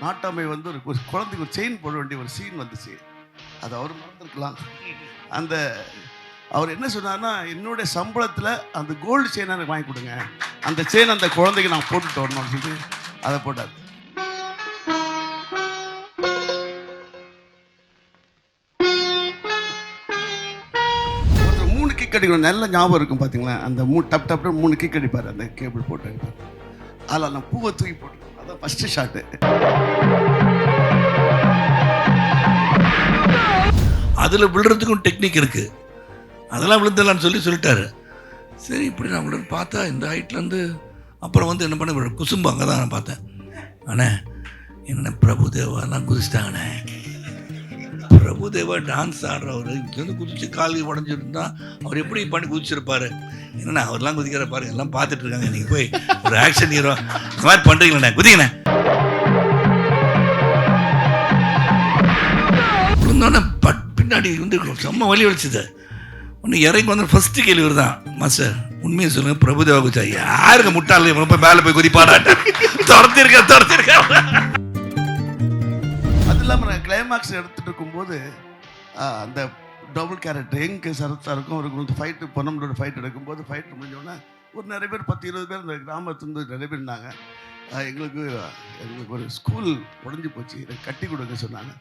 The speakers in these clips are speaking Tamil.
நாட்டாமை வந்து ஒரு குழந்தைக்கு ஒரு செயின் போட வேண்டிய ஒரு சீன் வந்துச்சு. அது அவர் மறந்துருக்கலாம். அந்த அவர் என்ன சொன்னார்னா, என்னுடைய சம்பளத்தில் அந்த கோல்டு செயினை எனக்கு வாங்கி கொடுங்க, அந்த செயின் அந்த குழந்தைக்கு நான் போட்டுட்டு வரணும் அப்படின்னு அதை போட்டார். ஒருத்தர் 3 கிக் அடிக்கணும், நல்ல ஞாபகம் இருக்கும் பார்த்தீங்களா? அந்த டப் டப் 3 கிக் அடிப்பார், அந்த கேபிள் போட்டு அடிப்பார். அதில் நான் பூவை தூக்கி போட்டுருக்கேன். அதான் ஃபஸ்ட்டு ஷாட்டு. அதில் விழுறதுக்கும் டெக்னிக் இருக்குது. அதெல்லாம் விழுந்தலான்னு சொல்லிட்டாரு. சரி, இப்படி நான் விழுந்து பார்த்தா இந்த ஹைட்லேருந்து அப்புறம் வந்து என்ன பண்ண குசும்பு அங்கே தான் நான் பார்த்தேன். அண்ணே என்ன பிரபுதேவாலாம் குதிச்சிட்டாங்கண்ணே. பிரபுதேவா டான்ஸ் ஆடுறவர் இங்கேருந்து குதிச்சு கால் உடஞ்சிருந்தா அவர் எப்படி பண்ணி குதிச்சிருப்பாரு? என்னண்ணா அவர்லாம் குதிக்கிற பாருங்க, எல்லாம் பார்த்துட்டு இருக்காங்க. நீங்கள் போய் ஒரு ஆக்ஷன் ஹீரோ இந்த மாதிரி பண்ணுறீங்களண்ணே, குதிங்கண்ணே. விழுந்தோடனே பின்னாடி வந்து செம்ம வலி வலிச்சுது. ஒன்று இறங்கி வந்து ஃபஸ்ட்டு கேள்வி தான், மாஸ்டர் உண்மையை சொல்லுங்கள், பிரபுதேவா குச்சா யாருக்கு முட்டாள் போய் மேலே போய் குதிப்பாடாட்ட துரத்திருக்கேன். அது இல்லாமல் நான் கிளைமேக்ஸ் எடுத்துகிட்டு இருக்கும்போது அந்த டபுள் கேரக்டர் எங்கே சரத்தாக இருக்கும், அவருக்கு வந்து ஃபைட்டு பொன்னமனோட ஃபைட் எடுக்கும்போது ஃபைட் முடிஞ்சோடனே ஒரு நிறைய பேர் 10-20 பேர் இந்த கிராமத்துலேருந்து நிறைய பேர் இருந்தாங்க. எங்களுக்கு ஒரு ஸ்கூல் உடஞ்சி போச்சு, இதை கட்டி கொடுக்க சொன்னாங்க.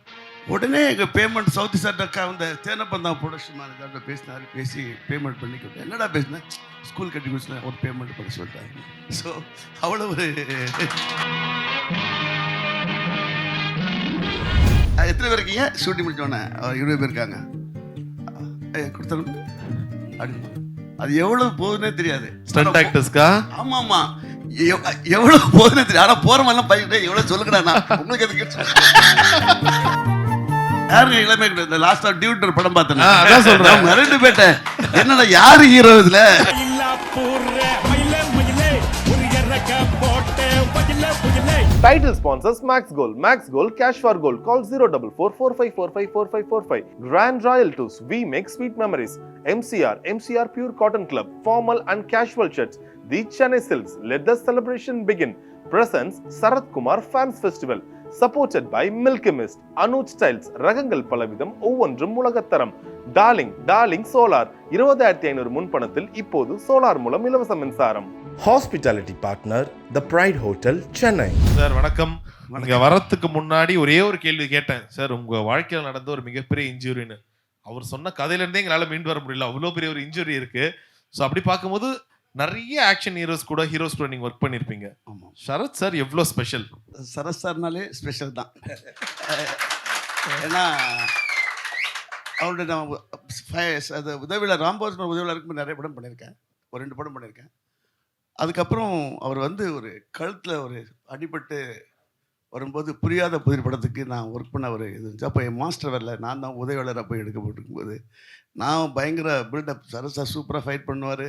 உடனே எங்கள் பேமெண்ட் சவுத்தி சார் அக்கா வந்து தேனப்பந்தா ப்ரொடக்ஷன் மேனேஜர்கிட்ட பேசினார். பேசி பேமெண்ட் பண்ணி கொடுத்தேன். என்னடா பேசினேன், ஸ்கூல் கட்டி கொடுத்தேன், ஒரு பேமெண்ட் பண்ணி சொல்லிட்டாங்க. ஸோ அவ்வளோ ஒரு எத்தனை பேர் இருக்கீங்க? ஷூட்டிங் முடிச்சோடனே 20 பேர் இருக்காங்க. கொடுத்தரும் அப்படின்னு அது எவ்வளோ போகுதுன்னே தெரியாது. ஸ்டண்ட் ஆக்டர்ஸ்க்கா? ஆமாம் ஆமாம், எவ்வளோ போகுதுன்னே தெரியும். ஆனால் போகிற மாதிரிலாம் பையன் எவ்வளோ சொல்லுங்கடா, உங்களுக்கு எதுக்கு யாருங்க இளமை இந்த லாஸ்டா டியூட்டர் படம் பார்த்தேன். அதான் சொல்றேன், ரெண்டு பேட்டேன் என்னடா யாரு ஹீரோ இதுல? Title sponsors Max Gold. Max Gold, cash for gold. Call 04455454545. Grand Royal Tours. We make sweet memories. MCR Pure Cotton Club. Formal and casual shirts. The Chennai Silks. Let the celebration begin. Presents Sarath Kumar Fans Festival. Supported by Milky Mist. Anuj Styles. ரகங்கள் பலவிதம், ஒவ்வொன்றும் உலகத்தரம். டார்லிங் சோலார் 20,500 முன்பணத்தில் இப்போது சோலார் மூலம் இலவச மின்சாரம். Hospitality partner The Pride Hotel, Chennai. Sir வணக்கம். இங்க வரத்துக்கு முன்னாடி ஒரே ஒரு கேள்வி கேட்டேன். சார் உங்க வாழ்க்கையில் நடந்த ஒரு மிகப்பெரிய இன்ஜுரின்னு, அவர் சொன்ன கதையில இருந்தே எங்களால மீண்டு வர முடியல, அவ்வளோ பெரிய ஒரு இன்ஜுரி இருக்கு. ஸோ அப்படி பார்க்கும்போது நிறைய ஆக்ஷன் ஹீரோஸ் கூட நீங்க ஒர்க் பண்ணியிருப்பீங்க. சரத் சார் எவ்வளோ ஸ்பெஷல்? சரத் சார்னாலே ஸ்பெஷல் தான். ஏன்னா அவருடைய நான் அது உதவியாளர் ராம்போஸ் உதவியாளர் இருக்கும்போது நிறைய படம் பண்ணியிருக்கேன், ஒரு 2 படம் பண்ணியிருக்கேன். அதுக்கப்புறம் அவர் வந்து ஒரு கழுத்தில் ஒரு அடிபட்டு வரும்போது புரியாத புதிர் படத்துக்கு நான் ஒர்க் பண்ண ஒரு இது இருந்துச்சு. அப்போ என் மாஸ்டர் வரல, நான் தான் உதவியாளராக போய் எடுக்கப்பட்டிருக்கும்போது நான் பயங்கர பில்டப். சரத் சார் சூப்பராக ஃபைட் பண்ணுவார்.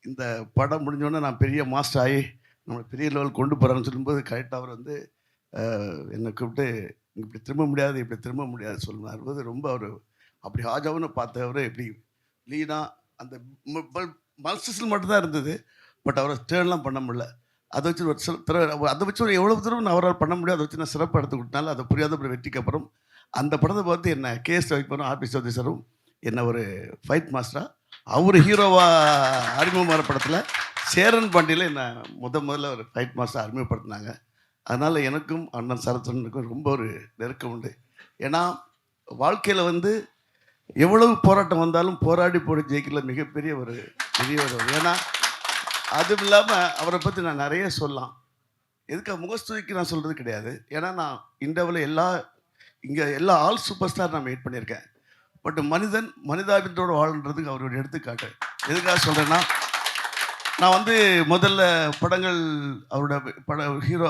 இந்த படம் முடிஞ்சோடனே நான் பெரிய மாஸ்டர் ஆகி நம்மளை பெரிய லெவல் கொண்டு போகிறான்னு சொல்லும்போது கரெக்டாக அவர் வந்து என்னை கூப்பிட்டு இப்படி திரும்ப முடியாது சொல்லுவார் போது ரொம்ப அவர் அப்படி ஹாஜாவுன்னு பார்த்தவர். எப்படி லீனாக அந்த மல்சஸில் மட்டும்தான் இருந்தது, பட் அவரை டேர்ன்லாம் பண்ண முடியல. அதை வச்சு ஒரு எவ்வளோ தூரம் அவரால் பண்ண முடியாது, அதை வச்சு நான் சிறப்பாக எடுத்து கொடுத்தனால அதை புரியாத ஒரு வெற்றிக்கு அப்புறம் அந்த படத்தை பார்த்து என்னை கேஎஸ் வைப்பனும் ஆர்பி சௌத்ரி சாரும் என்னை ஒரு ஃபைட் மாஸ்டராக அவர் ஹீரோவாக அறிமுகமான படத்தில் சேரன் பாண்டியில் என்னை முதல்ல ஒரு ஃபைட் மாஸ்டர் அறிமுகப்படுத்தினாங்க. அதனால் எனக்கும் அண்ணன் சரத்னுக்கும் ரொம்ப ஒரு நெருக்கம் உண்டு. ஏன்னா வாழ்க்கையில் வந்து எவ்வளவு போராட்டம் வந்தாலும் போராடி போய் ஜெயிக்கல மிகப்பெரிய ஒரு ஏன்னா அதுவும் இல்லாமல் அவரை பற்றி நான் நிறைய சொல்லலாம். எதுக்காக முகஸ்துதிக்கு நான் சொல்கிறது கிடையாது. ஏன்னா நான் இந்தியாவில் இங்கே எல்லா ஆல் சூப்பர் ஸ்டார் நான் வெயிட் பண்ணியிருக்கேன். பட் மனிதாபித்தோடு வாழ்ன்றதுக்கு அவரோட எடுத்துக்காட்டு. எதுக்காக சொல்கிறேன்னா, நான் வந்து முதல்ல படங்கள் அவரோட ஹீரோ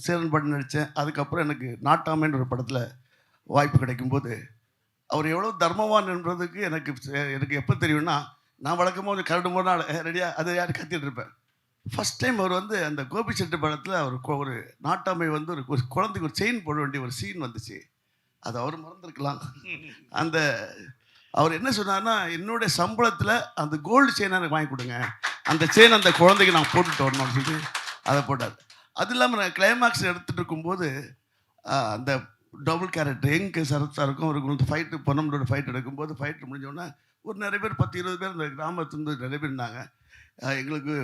சேரன் படம் நடித்தேன். அதுக்கப்புறம் எனக்கு நாட்டாமைன்ற ஒரு படத்தில் வாய்ப்பு கிடைக்கும்போது அவர் எவ்வளோ தர்மவான் என்பதுக்கு எனக்கு எப்போ தெரியும்னா, நான் வழக்கமாக வந்து கரடு மூணு நாள் ரெடியாக அதை யாரும் கத்திட்டு இருப்பேன். ஃபஸ்ட் டைம் அவர் வந்து அந்த கோபி செட்டு படத்தில் ஒரு நாட்டாமை வந்து ஒரு குழந்தைக்கு ஒரு செயின் போட வேண்டிய ஒரு சீன் வந்துச்சு. அது அவர் மறந்துருக்கலாம். அவர் என்ன சொன்னார்னா, என்னுடைய சம்பளத்தில் அந்த கோல்டு செயினை எனக்கு வாங்கி கொடுங்க, அந்த செயின் அந்த குழந்தைக்கு நான் போட்டுட்டு வரணும் அப்படின்னு அதை போட்டார். அது இல்லாமல் நான் கிளைமேக்ஸ் எடுத்துகிட்டு இருக்கும்போது அந்த டபுள் கேரக்டர் எங்கே சரத் சாருக்கும் அவருக்கு வந்து ஃபைட்டு பொன்னமனோட ஃபைட் எடுக்கும்போது ஃபைட்டு முடிஞ்சோடனே ஒரு நிறைய பேர் 10-20 பேர் இந்த கிராமத்துலேருந்து நிறைய பேர் இருந்தாங்க. எங்களுக்கு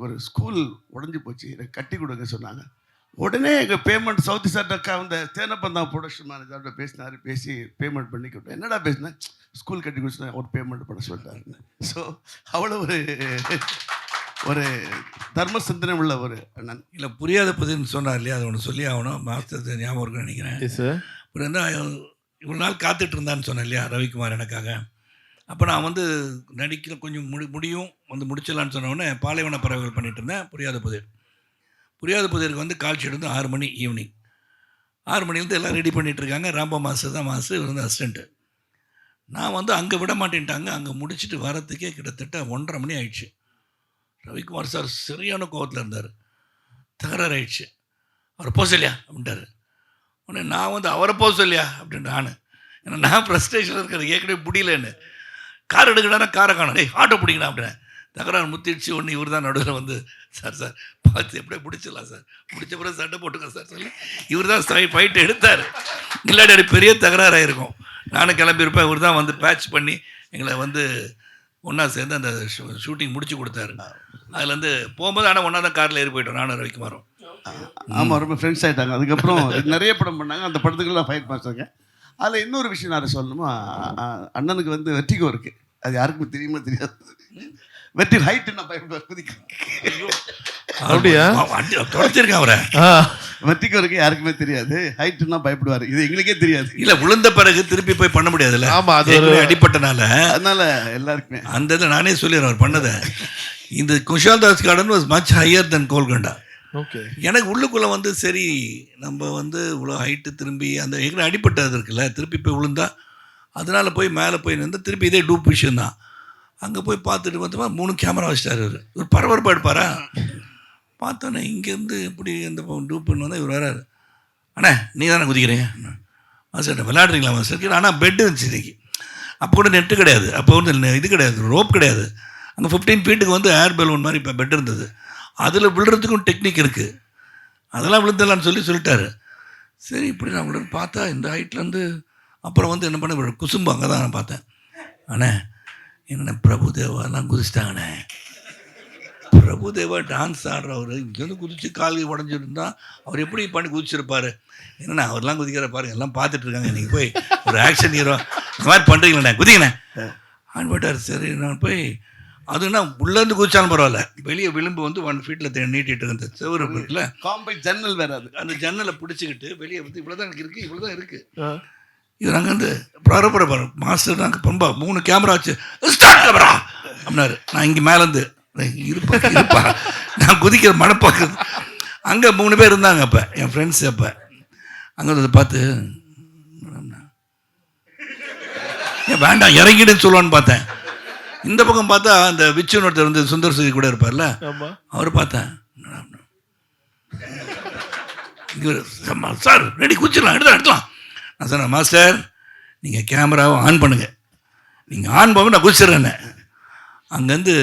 ஒரு ஸ்கூல் உடஞ்சி போச்சு, எனக்கு கட்டி கொடுங்க சொன்னாங்க. உடனே எங்கள் பேமெண்ட் சவுத்தி சார்ட்ட அந்த தேனப்பந்தா ப்ரொடக்ஷன் மேனேஜர்கிட்ட பேசினார். பேசி பேமெண்ட் பண்ணி கொடுத்தேன். என்னடா பேசினேன், ஸ்கூல் கட்டி கொடுத்துனா ஒரு பேமெண்ட் பண்ண சொல்லிட்டாருன்னு. ஸோ அவ்வளோ ஒரு தர்ம சிந்தனை உள்ள ஒரு அண்ணன். இல்லை புரியாத புதின்னு சொன்னார் இல்லையா, அது ஒன்று சொல்லி ஆகணும். மாஸ்டர் ஞாபகம் இருக்குன்னு நினைக்கிறேன். அப்புறம் என்ன இவ்வளோ நாள் காத்துட்டு இருந்தான்னு சொன்னேன் இல்லையா ரவிக்குமார் எனக்காக. அப்போ நான் வந்து நடிக்கிற கொஞ்சம் முடியும் வந்து முடிச்சிடலான்னு சொன்னோடனே பாலைவன பறவைகள் பண்ணிகிட்டு இருந்தேன். புரியாத புதிருக்கு வந்து கால் ஷீட் வந்து 6 மணி ஈவினிங். 6 மணிலேருந்து எல்லாம் ரெடி பண்ணிகிட்டு இருக்காங்க. ராம்பா மாஸ்டர் தான் இவர் வந்து அசிஸ்டண்ட்டு. நான் வந்து அங்கே விட மாட்டேன்ட்டாங்க. அங்கே முடிச்சுட்டு வரத்துக்கே கிட்டத்தட்ட 1:30 மணி ஆயிடுச்சு. ரவிக்குமார் சார் சரியான கோவத்தில் இருந்தார். தகராறு ஆயிடுச்சு. அவர் போக சொல்லியா அப்படின்ட்டார். உடனே நான் வந்து அவரை போக சொல்லியா அப்படின்ட்டு ஏன்னா நான் ஃப்ரஸ்ட்ரேஷனில் இருக்கிறது ஏற்கனவே முடியலன்னு. கார் எடுக்கணும்னா காரை காணும், ஆட்டோ பிடிக்கணும் அப்படின்னு தகராறு முத்திடுச்சு. ஒன்று இவர் தான் நடுவில் வந்து சார் பார்த்து எப்படியே பிடிச்சிடலாம் சார், பிடிச்ச பிறகு சண்டை போட்டுக்க சார் சொல்லி இவர் தான் ஃபைட்டு எடுத்தார். இல்லாட்டி அது பெரிய தகராறாக இருக்கும். நானும் கிளம்பியிருப்பேன். இவர் தான் வந்து பேட்ச் பண்ணி எங்களை வந்து ஒன்றா சேர்ந்து அந்த ஷூட்டிங் முடிச்சு கொடுத்தாரு. அதுலேருந்து போகும்போது ஆனால் ஒன்றா தான் காரில் ஏறி போயிட்டோம் நானும் ரவிக்குமாரும். ஆமாம், ரொம்ப ஃப்ரெண்ட்ஸ் ஆகிட்டாங்க. அதுக்கப்புறம் நிறைய படம் பண்ணாங்க. அந்த படத்துக்குலாம் ஃபைட் மாஸ்டருங்க. அதில் இன்னொரு விஷயம் நான் சொல்லணுமா, அண்ணனுக்கு வந்து வெற்றிகோ இருக்குது. அது யாருக்கும் தெரியுமா தெரியாது. வெற்றி ஹைட்டு நான் பயப்படுவேன் குதிக்க. அப்படியா தொடச்சிருக்கேன் அவரை. வெற்றிகோ இருக்கு, யாருக்குமே தெரியாது. ஹைட்டுன்னா பயப்படுவார். இது எங்களுக்கே தெரியாது. இல்லை விழுந்த பிறகு திருப்பி போய் பண்ண முடியாதுல்ல. ஆமாம், அது அடிப்பட்டனால அதனால எல்லாருக்குமே அந்த இதை நானே சொல்லிடுறேன் அவர் பண்ணதை. இந்த Kushal Das garden was much higher than Golconda. Okay, எனக்கு உள்ளுக்குள்ளே வந்து சரி நம்ம வந்து இவ்வளோ ஹைட்டு திரும்பி அந்த எங்கே அடிப்பட்டது இருக்குல்ல, திருப்பி போய் விழுந்தா அதனால் போய் மேலே போய் நின்று திருப்பி இதே டூப் விஷயம் தான். அங்கே போய் பார்த்துட்டு பார்த்தோமா 3 கேமரா வச்சிட்டாரு. ஒரு பரபரப்பாக எடுப்பாரா. பார்த்தோன்னே இங்கேருந்து இப்படி இந்த டூப்புன்னு வந்தால் இவர் வராரு. அண்ணா நீ தானே குதிக்கிறீங்க மாஸ்டர், விளையாடுறீங்களா மாஸ்டர்? ஆனால் பெட்டு இருந்துச்சு இன்னைக்கு. அப்போ கூட நெட்டு கிடையாது, அப்போ வந்து இது கிடையாது, ரோப் கிடையாது. அங்கே 15 ஃபீட்டுக்கு வந்து ஏர் பலூன் மாதிரி இப்போ பெட் இருந்தது. அதில் விழுறதுக்கும் டெக்னிக் இருக்குது. அதெல்லாம் விழுந்தலான்னு சொல்லிட்டாரு. சரி இப்படி நான் விழுந்து பார்த்தா இந்த ஹைட்லேருந்து அப்புறம் வந்து என்ன பண்ண குசும்பு அங்கே தான் நான் பார்த்தேன். அண்ணே என்ன பிரபுதேவாலாம் குதிச்சிட்டாங்கண்ணே. பிரபுதேவா டான்ஸ் ஆடுறவர் இங்கேருந்து குதிச்சு கால் உடஞ்சிருந்தா அவர் எப்படி பண்ணி குதிச்சிருப்பார். என்னண்ணா அவர்லாம் குதிக்கிற பாருங்க, எல்லாம் பார்த்துட்டு இருக்காங்க. நீங்கள் போய் ஒரு ஆக்ஷன் ஹீரோ இந்த மாதிரி பண்ணுறீங்களண்ணே குதிங்கண்ணே ஆன்பட்டார். சரி நான் போய் அதுனா உள்ளேருந்து குதிச்சாலும் பரவாயில்ல, வெளியே விளிம்பு வந்து 1 ஃபீட்டில் நீட்டிட்டு இருந்த செவரு இருக்குல்ல, காம்பவுண்ட் ஜன்னல் வேறு. அது அந்த ஜன்னலை பிடிச்சிக்கிட்டு வெளியே வந்து இவ்வளோ தான் எனக்கு இருக்குது, இவ்வளோ தான் இருக்குது. இது நாங்கள் வந்து பரபர மாஸ்டர் நாங்கள் பம்பா 3 கேமரா வச்சு ஸ்டார்ட் கேமரா அப்படின்னாரு. நான் இங்கே மேலேருந்து இருப்பா நான் குதிக்கிற மனப்பாக்குறது. அங்கே 3 பேர் இருந்தாங்க அப்போ என் ஃப்ரெண்ட்ஸ். அப்போ அங்கே வந்து பார்த்து ஏன் வேண்டாம் இறங்கிடுன்னு சொல்லுவான்னு பார்த்தேன். இந்த பக்கம் பார்த்தா அந்த விச்சுன்னு ஒருத்தர் வந்து சுந்தர் சுதி கூட இருப்பார்ல, அவர் பார்த்தேன். சார் ரெடி குதிச்சிடலாம், எடுக்கலாம். நான் சொன்னேன் மாஸ்டர் நீங்கள் கேமராவை ஆன் பண்ணுங்கள், நீங்கள் ஆன் பண்ண நான் குதிச்சிட்றேன்னு. அங்கேருந்து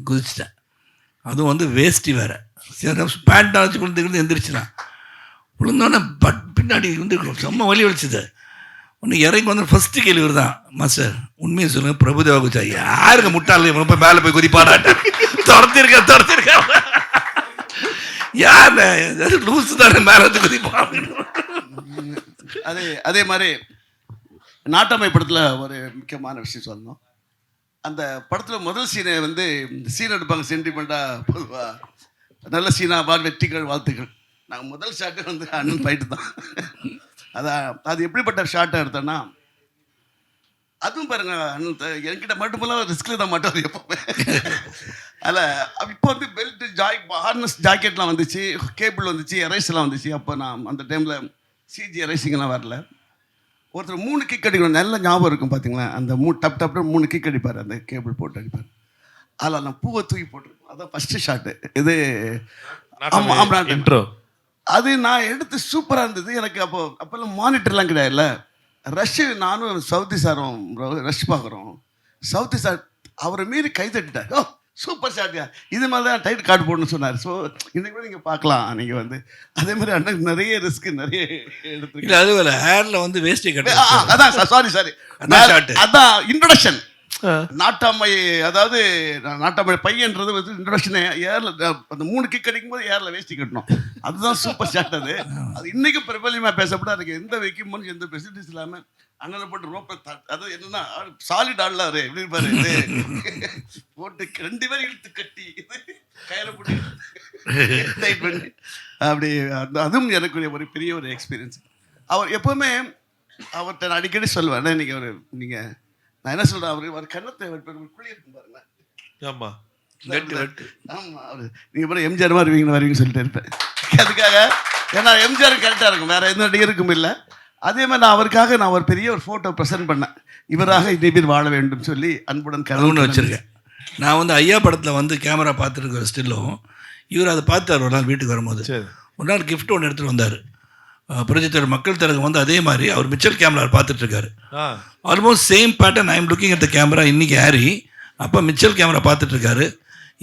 குதிச்சிட்டேன். அதுவும் வந்து வேஷ்டி வேறு. சரி பேண்ட் அழைச்சி விழுந்துக்கிட்டு எந்திரிச்சிடான். விழுந்தோடனே பின்னாடி வந்து செம்ம வலி வலிச்சுது. ஒன்று இறங்கி வந்து ஃபஸ்ட்டு கேள்வி தான், மாஸ்டர் உண்மையை சொல்லுங்கள் பிரபுதேவா குதிச்சா யாருக்கு முட்டாள் போய் மேலே போய் குதிப்பாடாட்ட துரத்திருக்கேன் யார் லூஸு தானே மேலே வந்து குதிப்பா. அதே மாதிரி நாட்டாமை படத்தில் ஒரு முக்கியமான விஷயம் சொல்லணும். அந்த படத்தில் முதல் சீனை வந்து சீன் எடுப்பாங்க சென்டிமெண்ட்டாக, பொதுவாக நல்ல சீனாக வெற்றிகள் வாழ்த்துக்கள். நாங்கள் முதல் ஷாட்டே வந்து அண்ணன் ஃபைட்டு தான். அது எப்படிப்பட்ட ஷார்ட்டாக எடுத்தோன்னா, அதுவும் பாருங்க அண்ணன் என்கிட்ட மட்டுமெல்லாம் ரிஸ்கில் தான் மாட்டோம் எப்போவுமே. அதில் இப்போ வந்து பெல்ட்டு ஹார்னஸ் ஜாக்கெட்லாம் வந்துச்சு, கேபிள் வந்துச்சு, எரைஸ்லாம் வந்துச்சு. அப்போ நான் அந்த டைமில் சிஜி எரைசிங்கெல்லாம் வரல. ஒருத்தர் 3 கிக் அடிக்கணும், நல்ல ஞாபகம் இருக்கும் பார்த்தீங்களா. அந்த டப்னு 3 கிக் அடிப்பார், அந்த கேபிள் போட்டு அடிப்பார். அதில் நான் பூவை தூக்கி போட்டிருப்பேன். அதான் ஃபஸ்ட்டு ஷாட்டு இது. ஆமாம் இன்ட்ரோ. அது நான் எடுத்து சூப்பராக இருந்தது. எனக்கு அப்போல்லாம் மானிட்டர்லாம் கிடையாதுல்ல. நானும் சவுத்தி சாரும் ரஷ் பார்க்குறோம். சவுத்தி சார் அவரை மீறி கை தட்டிட்டார். ஓ சூப்பர் ஷாட்யா, இது மாதிரி தான் டைட் கார்டு போடணும்னு சொன்னார். ஸோ இன்னைக்கு கூட நீங்கள் பார்க்கலாம். நீங்கள் வந்து அதே மாதிரி அண்ணன் நிறைய ரிஸ்க் நிறைய எடுத்துருக்கீங்க. இல்லை அது ஹேரில் வந்து வேஸ்டி கட்ட அதான் சாரி அதான் ஷார்ட். அதான் இன்ட்ரோடக்ஷன். நாட்டாமை, அதாவது நாட்டாமை பையன்றது வந்து இன்ட்ரோடக்ஷன் ஏர்ல அந்த 3 கிக் அடிக்கும் போது ஏர்ல வேஸ்டி கட்டணும். அதுதான் சூப்பர் ஷாட். அது இன்னைக்கு பிரபலியமா பேசப்பட அதுக்கு எந்த வைக்கும்போது எந்த ஃபெசிலிட்டிஸ் இல்லாமல் அண்ணனை போட்டு ரோப்பை அது என்னன்னா சாலிட் ஆடலாரு எப்படி இருப்பாரு போட்டு 2 பேரும் இழுத்து கட்டி கயிறை போட்டு டைட் பண்ணி அப்படி அதுவும் எனக்கு ஒரு பெரிய ஒரு எக்ஸ்பீரியன்ஸ். அவர் எப்பவுமே அவர்கிட்ட நான் அடிக்கடி சொல்லுவேன், இன்னைக்கு அவர் நீங்கள் நான் என்ன சொல்கிறேன், அவர் கண்ணத்தை குழி இருக்கும் பாருங்க. ஆமா ஆமாம், அவர் நீங்கள் பிறகு எம்ஜிஆர் மாதிரி வருவீங்கன்னு சொல்லிட்டு இருப்பேன். அதுக்காக ஏன்னா எம்ஜிஆர் கரெக்டாக இருக்கும், வேற எந்த நடிகருக்கும் இல்லை. அதே மாதிரி நான் அவருக்காக ஒரு பெரிய ஒரு ஃபோட்டோ ப்ரெசென்ட் பண்ணேன். இவராக இனிமேல் வாழ வேண்டும் சொல்லி அன்புடன் கனவுன்னு வச்சுருக்கேன். நான் வந்து ஐயா படத்தில் வந்து கேமரா பார்த்துருக்கிற ஸ்டில்லும் இவர் அதை பார்த்தார். ஒரு நாள் வீட்டுக்கு வரும்போது ஒரு நாள் கிஃப்ட் ஒன்று எடுத்துகிட்டு வந்தார். புரட்சித்தலைவர் மக்கள் திலகம் வந்து அதே மாதிரி அவர் மிச்சல் கேமரா பார்த்துட்ருக்காரு. Almost same pattern I am looking at the camera. இன்றைக்கி ஹாரி அப்போ மிச்சல் கேமரா பார்த்துட்ருக்காரு.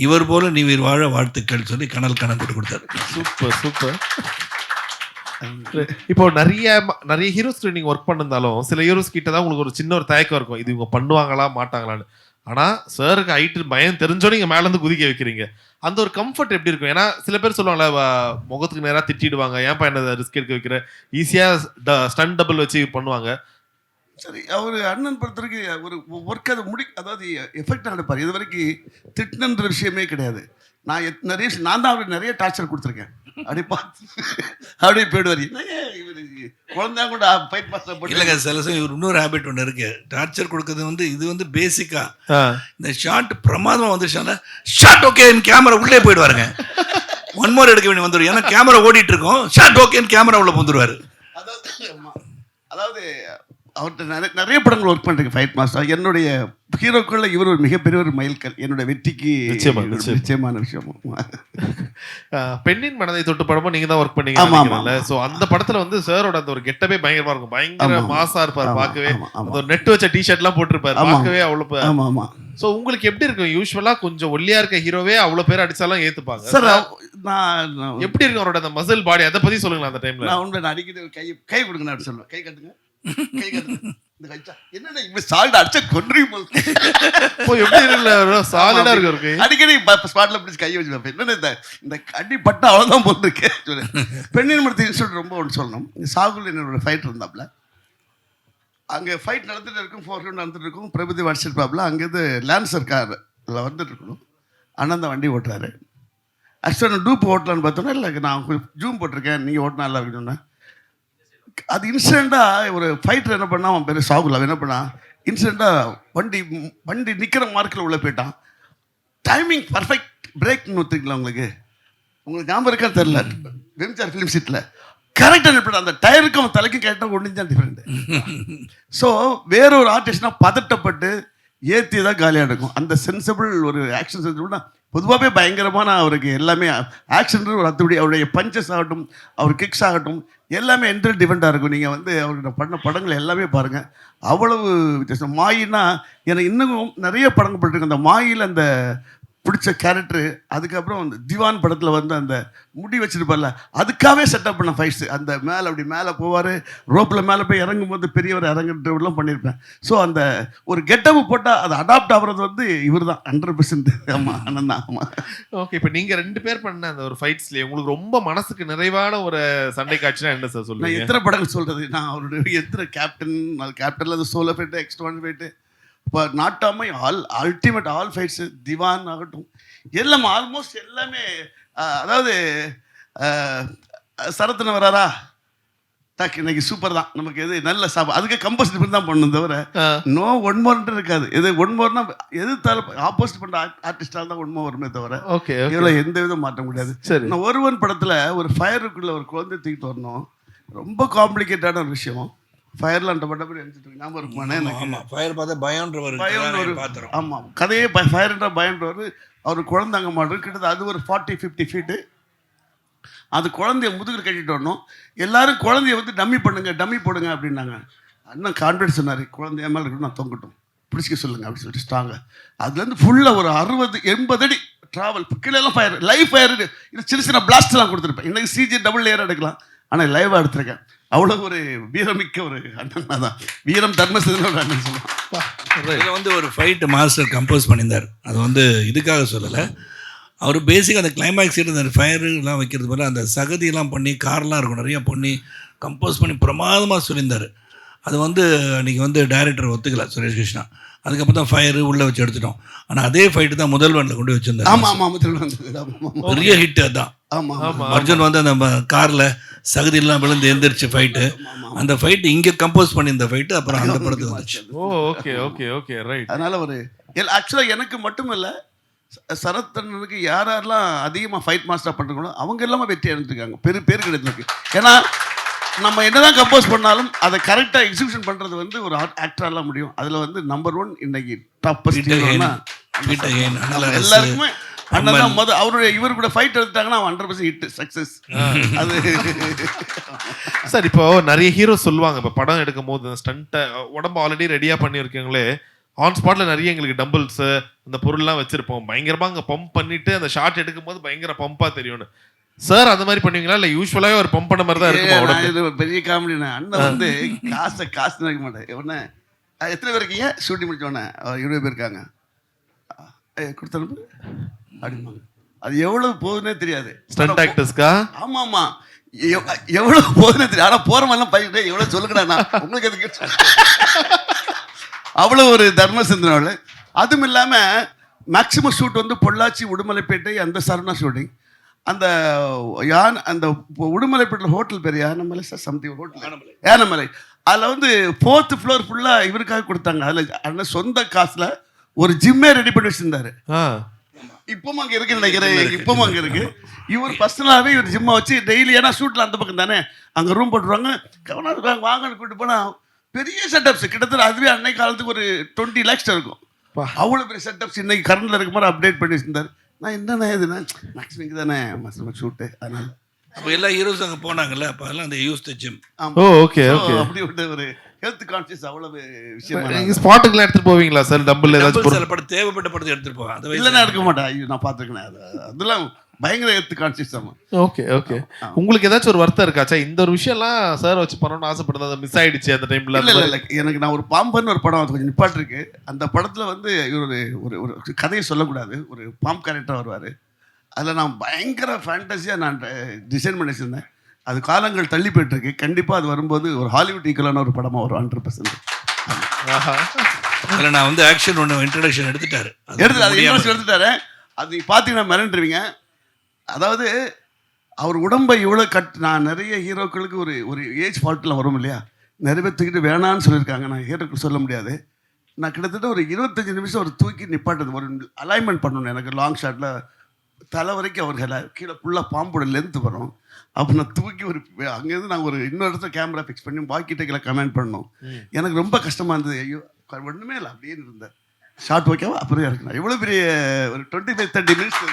இவர் போல நீ உயிர் வாழ வாழ்த்துக்கள் சொல்லி கனல் போட்டு கொடுத்தாரு. Super super. இப்போ நிறைய ஹீரோஸ் நீங்க ஒர்க் பண்ணிருந்தாலும் சில ஹீரோஸ் கிட்ட தான் உங்களுக்கு ஒரு சின்ன ஒரு தயக்கம் இருக்கும், இது இவங்க பண்ணுவாங்களா மாட்டாங்களான்னு. ஆனா சாருக்கு ஹைட்டு பயம் தெரிஞ்சோன்னு நீங்க மேல இருந்து குதிக்க வைக்கிறீங்க. அந்த ஒரு கம்ஃபர்ட் எப்படி இருக்கும்? ஏன்னா சில பேர் சொல்லுவாங்களே முகத்துக்கு நேராக திட்டிடுவாங்க, ஏன் என்ன ரிஸ்க் எடுக்க வைக்கிற, ஈஸியா ஸ்டன் டபுள் வச்சு பண்ணுவாங்க. சரி, அவர் அண்ணன் பொறுத்தவரைக்கு ஒரு ஒர்க் அதை அதாவது எஃபெக்டாக எடுப்பார். இது வரைக்கும் திட்டினன்ற விஷயமே கிடையாது. நான் தான் அவருக்கு நிறைய டார்ச்சர் கொடுத்துருக்கேன். அப்படி பார்த்து அப்படியே போயிடுவார். இவர் குழந்தைங்க கூட ஃபைட் மாஸ்டர் போட்டு இல்லைங்க. சில சமயம் இவர் இன்னொரு ஹேபிட் ஒன்று இருக்கு. டார்ச்சர் கொடுக்கறது வந்து இது வந்து பேசிக்கா இந்த ஷார்ட் பிரமாதமாக வந்துச்சுன்னா ஷார்ட் ஓகே கேமரா உள்ளே போயிடுவாருங்க. 1 more எடுக்க வேண்டிய வந்துடும். ஏன்னா கேமரா ஓடிட்டு இருக்கோம், ஷார்ட் ஓகேன்னு கேமரா உள்ள வந்துடுவார். அதாவது அவர்கிட்ட நிறைய படங்கள் ஒர்க் பண்ணுறேங்க ஃபைட் மாஸ்டர். என்னுடைய ஹீரோக்குள்ள இவர் ஒரு மிகப்பெரிய ஒரு மைல்கல், என்னுடைய வெற்றிக்கு நிச்சயமான விஷயம். பெண்ணின் மனதை தொட்டு படமும் நீங்க தான் ஒர்க் பண்ணீங்க. சோ அந்த படத்துல வந்து சாரோட அந்த ஒரு கெட்டவே பயங்கரமா இருக்கும், பயங்கர மாசா இருப்பார் பார்க்கவே. அந்த நெட் வச்ச டிஷர்ட் எல்லாம் போட்டிருப்பாரு, பார்க்கவே அவ்வளவு. சோ உங்களுக்கு எப்படி இருக்கும்? யூஸ்வலா கொஞ்சம் ஒல்லியா இருக்க ஹீரோவே அவ்வளவு பேர் அடிச்சாலும் ஏத்துப்பாங்க. சார் நான் எப்படி இருக்கு அவரோட அந்த மசில் பாடி, அதை பத்தி சொல்லுங்களா? அந்த டைம்ல நான் உங்களை அடிக்கடி கை கொடுங்க அப்படி சொல்லுவேன். கை கட்டுங்க, கை கட்டுங்க. என்னன்னா இப்ப சால்ட் அடிச்சா கொன்றியும் அடிக்கடி ஸ்பாட்ல பிடிச்சி கை வச்சு வைப்பேன். என்னன்னா இந்த அடி பட்டா அவ்வளவுதான் போட்டுருக்கேன். பெண்ணின் மனத்தை இன்ஸ்டியூட் ரொம்ப ஒன்று சொல்லணும். சாகுல் என்னோட ஃபைட் இருந்தாப்புல, அங்கே ஃபைட் நடந்துட்டு இருக்கும், 4 ரவுண்ட் நடந்துட்டு இருக்கும். பிரபுதி வாட்ஸ்அப்பாப்பில் அங்கேருந்து லான்சர் காரில் வந்துட்டு இருக்கணும். அண்ணன் தான் வண்டி ஓட்டுறாரு. ஆக்சுவலாக நான் டூப் ஓட்டலான்னு பார்த்தோன்னா இல்லை நான் ஜூம் போட்டிருக்கேன், நீங்கள் ஓட்டினா இல்லை அப்படின்னு சொன்னேன். அது இன்சிடெண்ட்டாக ஒரு ஃபைட்டர் என்ன பண்ணால் அவன் பேர் சாகுல், அவன் என்ன பண்ணான் இன்சிடெண்ட்டாக வண்டி நிற்கிற மார்க்கில் உள்ளே போயிட்டான். டைமிங் பர்ஃபெக்ட் பிரேக்னு ஒத்துக்கலாம். உங்களுக்கு ஞாபகம் இருக்கான்னு தெரில, வெம்சார் ஃபிலிம் சீட்டில் கரெக்டாக நிற்பேன். அந்த டயருக்கும் அவன் தலைக்கும் கரெக்டாக ஒன்று தான் டிஃப்ரெண்ட். ஸோ வேற ஒரு ஆர்டிஸ்ட்னா பதட்டப்பட்டு ஏற்றி தான் காலியாக இருக்கும். அந்த சென்சிபிள் ஒரு ஆக்ஷன் சென்சிபிள்னா பொதுவாகவே பயங்கரமான அவருக்கு எல்லாமே ஆக்ஷன் ஒரு அத்துபடி. அவருடைய பஞ்சஸ் ஆகட்டும், அவர் கிக்ஸ் ஆகட்டும், எல்லாமே என்ட்ரி டிஃபரெண்ட்டாக இருக்கும். நீங்கள் வந்து அவரோட பண்ண படங்கள் எல்லாமே பாருங்கள், அவ்வளவு வித்தியாசம். மாயின்னா எனக்கு இன்னும் நிறைய படங்கள் பட்டிருக்கு. அந்த மாயில் அந்த பிடிச்ச கேரக்டரு, அதுக்கப்புறம் அந்த திவான் படத்தில் வந்து அந்த முடி வச்சுருப்பார்ல, அதுக்காகவே செட்டப் பண்ண ஃபைட்ஸு. அந்த மேலே அப்படி மேலே போவார், ரோப்பில் மேலே போய் இறங்கும் போது பெரியவர் இறங்குறதுலாம் பண்ணியிருப்பேன். ஸோ அந்த ஒரு கெட்டப்பு போட்டால் அது அடாப்ட் ஆகிறது வந்து இவர் தான் 100%. ஆமாம், அண்ணன் தான். ஆமாம். ஓகே, இப்போ நீங்கள் 2 பேர் பண்ண அந்த ஒரு ஃபைட்ஸ்லேயே உங்களுக்கு ரொம்ப மனசுக்கு நிறைவான ஒரு சண்டை காட்சினா என்ன சார் சொல்லுங்கள்? நான் எத்தனை படங்கள் சொல்கிறது, நான் அவருடைய எத்தனை கேப்டனில் அது சோலோ ஃபைட்டு, எக்ஸ்ட்ரா ஃபைட்டு, இப்போ நாட்டாமை அல்டிமேட் ஆல் ஃபைட்ஸு, திவான் ஆகட்டும், எல்லாம் ஆல்மோஸ்ட் எல்லாமே. அதாவது சரத்துன வராரா டக் இன்னைக்கு சூப்பர் தான், நமக்கு எது நல்ல அதுக்கு கம்போஸ் பண்ணி தான் பண்ணணும் தவிர நோ 1 more இருக்காது. எது 1 more எதிர்த்தாலும் ஆப்போசிட் பண்ணுற ஆர்டிஸ்டாக தான் 1 more வருமே தவிர இதில் எந்த விதம் மாற்ற முடியாது. நான் ஒருவன் படத்தில் ஒரு ஃபயருக்குள்ளே ஒரு குழந்தை தூக்கிட்டு வரணும், ரொம்ப காம்ப்ளிகேட்டான ஒரு விஷயம். ஃபயர்ல அந்த பட்டப்படி எடுத்துட்டு ஞாபகம் இருக்குமானே? ஃபயர் பார்த்தா பயம்ன்றவர். ஆமாம், கதையே ஃபயர்ன்ற பயம்ன்றவர். அவர் குழந்தைங்க மாடு கிட்டத்தட்ட அது ஒரு 40-50 ஃபீட்டு. அது குழந்தைய முதுகில் கட்டிட்டு வரணும். எல்லாரும் குழந்தைய வந்து டம்மி போடுங்க அப்படின்னாங்க. அண்ணன் கான்ஃபிடன்ஸ் சொன்னார், குழந்தைய மேலே இருக்கட்டும், நான் தொங்கட்டும் பிடிச்சிக்க சொல்லுங்க அப்படின்னு சொல்லிட்டு ஸ்ட்ராங்காக அதுலேருந்து ஃபுல்லாக ஒரு 60-80 அடி ட்ராவல் கீழெல்லாம் ஃபயர் லைவ் ஃபயர் இது சின்ன சின்ன பிளாஸ்ட்லாம் கொடுத்துருப்பேன். இன்றைக்கி சிஜி டபுள் லேயர் எடுக்கலாம், ஆனால் லைவாக எடுத்திருக்கேன். அவ்வளோ ஒரு வீரமிக்க ஒரு அண்ணன் தான், வீரம் தர்மசேன ஒரு அண்ணன் சொல்லலாம். இதில் வந்து ஒரு ஃபைட்டு மாஸ்டர் கம்போஸ் பண்ணியிருந்தார். அது வந்து இதுக்காக சொல்லலை, அவர் பேசிக்காக அந்த கிளைமேக்ஸ் அந்த ஃபயருலாம் வைக்கிறது போல அந்த சகதியெல்லாம் பண்ணி கார்லாம் இருக்கும் நிறையா பண்ணி கம்போஸ் பண்ணி பிரமாதமாக சொல்லியிருந்தார். அது வந்து அன்றைக்கி வந்து டைரக்டர் ஒத்துக்கல சுரேஷ் கிருஷ்ணா. அதுக்கப்புறம் தான் ஃபயரு உள்ளே வச்சு எடுத்துட்டோம். ஆனால் அதே ஃபைட்டு தான் முதல்வனில் கொண்டு வச்சுருந்தார். ஆமாம் பெரிய ஹிட் அதுதான். ஆமாம் அர்ஜுன் வந்து அந்த காரில் சகதியெல்லாம் விழுந்து எந்திரிச்சு ஃபைட்டு, அந்த ஃபைட்டு இங்கே கம்போஸ் பண்ணியிருந்த ஃபைட்டு அப்புறம் அந்த படத்துக்கு வந்துச்சு. Okay okay okay right. அதனால் ஒரு ஆக்சுவலாக எனக்கு மட்டும் இல்லை, சரத் அண்ணனுக்கு யாரெல்லாம் அதிகமாக ஃபைட் மாஸ்டர் பண்ணுறாங்களோ அவங்க எல்லாமே வெற்றி அடைஞ்சிருக்காங்க, பேர் கிடைச்சிருக்கு. ஏன்னா நம்ம என்னதான் கம்போஸ் பண்ணாலும் அதை கரெக்டாக எக்ஸிகியூஷன் பண்ணுறது வந்து ஒரு ஆக்டராலாம் முடியும். அதில் வந்து நம்பர் 1 இன்னைக்கு டாப்பஸ்ட் எல்லாருக்குமே அண்ணன் தான் முதல். அவருடைய இவர் கூட ஃபைட் எடுத்துட்டாங்கன்னா அவன் 100% ஹிட் சக்ஸஸ். அது சார் இப்போ நிறைய ஹீரோ சொல்லுவாங்க, இப்போ படம் எடுக்கும் போது ஸ்டண்ட்டை உடம்பு ஆல்ரெடி ரெடியாக பண்ணியிருக்கீங்களே, ஆன் ஸ்பாட்டில் நிறைய எங்களுக்கு டம்பிள்ஸு அந்த பொருள்லாம் வச்சுருப்போம், பயங்கரமாக அங்கே பம்ப் பண்ணிவிட்டு அந்த ஷார்ட் எடுக்கும் போது பயங்கர பம்பாக தெரியும்னு. சார் அந்த மாதிரி பண்ணுவீங்களா இல்லை யூஸ்வலாகவே ஒரு பம்ப் பண்ண மாதிரி தான் இருக்கும்? இது ஒரு பெரிய காமெடி. அண்ணன் வந்து காசு நினைக்க மாட்டேன். உடனே எத்தனை பேர் இருக்கீங்க ஷூட்டிங் முடிச்சோடனே 20 பேர் இருக்காங்க கொடுத்தனுப்பு அப்படிம்பாங்க. அது எவ்வளவு போகுதுன்னே தெரியாது ஸ்டண்ட் ஆக்டர்ஸ்க்கா. ஆமாம் எவ்வளவு போகுதுன்னே தெரியாது. ஆனால் போகிற மாதிரிலாம் பையன் எவ்வளோ சொல்லுங்கடா உங்களுக்கு எதுக்கு அவ்வளோ ஒரு தர்மசந்திரன். அதுவும் இல்லாமல் மேக்சிமம் ஷூட் வந்து பொள்ளாச்சி உடுமலைப்பேட்டை அந்த சரணா ஷூட்டிங். அந்த அந்த உடுமலைப்பேட்டில் ஹோட்டல் பேர் யானமலை சம்திங் ஹோட்டல் யானமலை. அதில் வந்து 4th ஃப்ளோர் ஃபுல்லாக இவருக்காக கொடுத்தாங்க. அதில் அண்ணன் சொந்த காசில் ஒரு ஜிம்மே ரெடி பண்ணி வச்சுருந்தாரு. இப்பவும் அங்கே இருக்குன்னு நினைக்கிறேன், இப்பவும் அங்கே இருக்கு. இவர் பர்சனலாகவே இவர் ஜிம்மை வச்சு டெய்லி, ஏன்னா ஷூட்டில் அந்த பக்கம் தானே அங்கே ரூம் போட்டுருவாங்க, கவனம் இருக்காங்க வாங்கன்னு கூப்பிட்டு போனால் பெரிய செட்டப்ஸ் கிட்டத்தட்ட அதுவே அன்னைக்கு காலத்துக்கு ஒரு 20 lakhs இருக்கும். அவ்வளோ பெரிய செட்டப்ஸ் இன்னைக்கு கரண்டில் இருக்க மாதிரி அப்டேட் பண்ணி வச்சிருந்தாரு. நான் என்னண்ணே இதுண்ணே மேக்ஸிமம் தானே மஸ்ட் ஷூட்டு, அதனால அப்போ எல்லா ஹீரோஸ் அங்கே போனாங்கல்ல, அப்போ அதெல்லாம் அந்த use the gym. Oh okay okay. அப்படி ஒரு ஹெல்த் கான்ஷியஸ் அவ்வளவு விஷயம். நீங்கள் ஸ்பாட்டுக்குலாம் எடுத்துகிட்டு போவீங்களா சார்? டம்பிள் ஏதாச்சும் சில படம் தேவைப்பட்ட படத்தை எடுத்துகிட்டு போவேன். அது இல்லைன்னா எடுக்க மாட்டேன். ஐயோ நான் பார்த்துருக்கேன், அதெல்லாம் பயங்கர ஹெல்த் கான்ஷியஸ் தான். Okay okay. உங்களுக்கு ஏதாச்சும் ஒரு வருத்தம் இருக்காச்சா இந்த ஒரு விஷயம்லாம் சார் வச்சு பண்ணணும்னு ஆசைப்படுறது அது மிஸ் ஆயிடுச்சு அந்த டைம்ல? இல்லை எனக்கு நான் ஒரு பாம்பன்னு ஒரு படம் அது கொஞ்சம் நிப்பாட்டிருக்கு. அந்த படத்தில் வந்து ஒரு ஒரு ஒரு கதையை சொல்லக்கூடாது, ஒரு பாம்பு கேரக்டர் வருவார். அதில் நான் பயங்கர ஃபேண்டஸியாக நான் டிசைன் பண்ணி வச்சுருந்தேன். அது காலங்கள் தள்ளி போயிட்டுருக்கு. கண்டிப்பாக அது வரும்போது ஒரு ஹாலிவுட் ஈக்குவலான ஒரு படமாக வரும் 100%. அதில் நான் வந்து ஆக்ஷன் ஒன்று இன்ட்ரடக்ஷன் அது எடுத்துட்டாரு. அது நீங்கள் பார்த்தீங்கன்னா மிரண்டுருவீங்க. அதாவது அவர் உடம்பை இவ்வளோ நான் நிறைய ஹீரோக்களுக்கு ஒரு ஒரு ஏஜ் ஃபால்ட்டில் வரும் இல்லையா, நிறைய பேர் தூக்கிட்டு வேணான்னு சொல்லியிருக்காங்க. நான் ஹீரோக்கள் சொல்ல முடியாது. நான் கிட்டத்தட்ட ஒரு 25 நிமிஷம் ஒரு தூக்கி நிப்பாட்டது, ஒரு அலைன்மெண்ட் பண்ணணும். எனக்கு லாங் ஷாட்டில் தலை வரைக்கும் அவர்களை கீழே ஃபுல்லாக பாம்போட லென்த்து வரும். அப்போ நான் தூக்கி ஒரு அங்கேருந்து நான் ஒரு இன்னொரு இடத்துல கேமரா ஃபிக்ஸ் பண்ணி பாக்கிட்ட கமெண்ட் பண்ணணும். எனக்கு ரொம்ப கஷ்டமாக இருந்தது. ஐயோ ஒன்றுமே இல்லை அப்படியே இருந்தேன். ஷார்ட் ஓகேவா அப்புறம் இருக்கணும். எவ்வளோ பெரிய ஒரு 25-30 மினிட்ஸ்.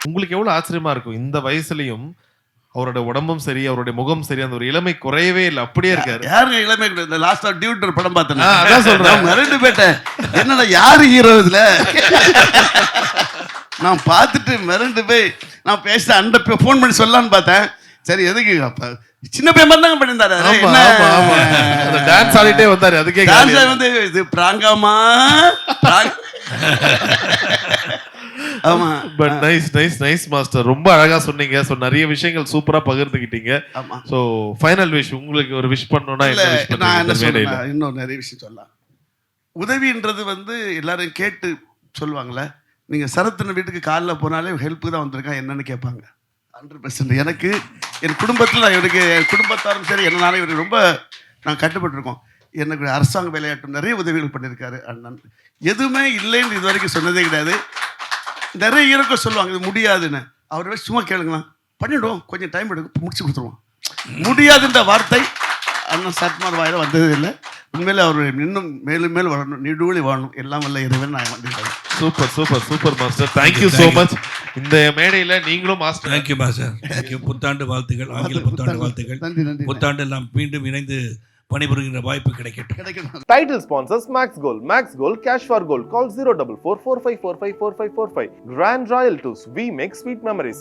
உங்களுக்கு எவ்வளவு ஆச்சரியமா இருக்கும் இந்த வயசுலயும் அவரோட உடம்பும் சரி அவருடைய முகம் சரி அந்த ஒரு இளமை குறையவே இல்லை, அப்படியே இருக்காரு. யாருங்க இளமை? லாஸ்டா டியூட் ஒரு படம் பார்த்தேன், அதான் சொல்றேன். மிரண்டு போயிட்டேன், என்னடா யாரு ஹீரோ இதுல? நான் பார்த்துட்டு மிரண்டு போய் நான் பேச அந்த ஃபோன் பண்ணி சொல்லலான்னு பார்த்தேன். சரி எதுக்கு அப்ப சின்ன பையன் மாதிரி தாங்க பண்ணியிருந்தாரு. டான்ஸ் ஆடிட்டே வந்தாரு. அதுக்கே வந்து இது பிராங்காமா ஆமா. But nice nice nice master, ரொம்ப அழகா சொன்னீங்க. ஸோ நிறைய விஷயங்கள் சூப்பரா பகிர்ந்துக்கிட்டீங்க. ஸோ ஃபைனல் விஷ் உங்களுக்கு ஒரு விஷ் பண்ணணும்னா நான் என்ன சொல்றேன், இன்னும் நிறைய விஷயம் சொல்லலாம். உதவின்றது வந்து எல்லாரும் கேட்டு சொல்லுவாங்களே. நீங்கள் சரத்தின வீட்டுக்கு காலைல போனாலே ஹெல்ப்புக்கு தான் வந்திருக்கேன் என்னன்னு கேட்பாங்க. 100% எனக்கு என் குடும்பத்தில் நான் இவருக்கு குடும்பத்தாரும் சரி என்னாலும் இவருக்கு ரொம்ப நான் கட்டுப்பட்டுருக்கோம். எனக்கு அரசாங்க விளையாட்டும் நிறைய உதவிகள் பண்ணியிருக்காரு அண்ணன். எதுவுமே இல்லைன்னு இது வரைக்கும் சொன்னதே கிடையாது. நிறைய ஹீரோக்கள் சொல்லுவாங்க இது முடியாதுன்னு. அவரை சும்மா கேளுங்களாம், பண்ணிவிடுவோம், கொஞ்சம் டைம் எடுக்கும், முடிச்சு கொடுத்துருவோம். முடியாதுன்ற வார்த்தை அண்ணன் சத்மார் வாயில வந்தது இல்லை. உண்மையிலே அவர் இன்னும் மேலும் மேலும் வளரணும், நீடூழி வாழணும், எல்லாம் வல்ல இறைவன் நான் வந்திருக்கேன். Super super super master, thank you so much. இந்த மேடையில் நீங்களும் மாஸ்டர். Thank you master, thank you. புத்தாண்டு வாழ்த்துக்கள், ஆங்கில புத்தாண்டு வாழ்த்துக்கள். நன்றி நன்றி. புத்தாண்டு நாம் மீண்டும் இணைந்து பணிபுரிகின்ற வாய்ப்பு கிடைக்கட்டும். கிடைக்கணும். Title sponsors Max Gold. Max Gold, cash for gold. Call 04445454545. Grand Royal Tours. We make sweet memories.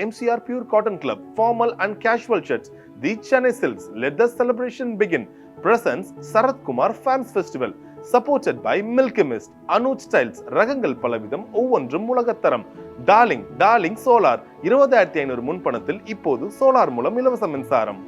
MCR Pure Cotton Club. Formal and casual shirts. The Chennai Silks. Let the celebration begin. Presents Sarath Kumar Fans Festival. Supported by Milky Mist. Anuj Styles. ரகங்கள் பலவிதம், ஒவ்வொன்றும் உலகத்தரம். டார்லிங் சோலார் 20,500 முன்பணத்தில் இப்போது சோலார் மூலம் இலவச மின்சாரம்.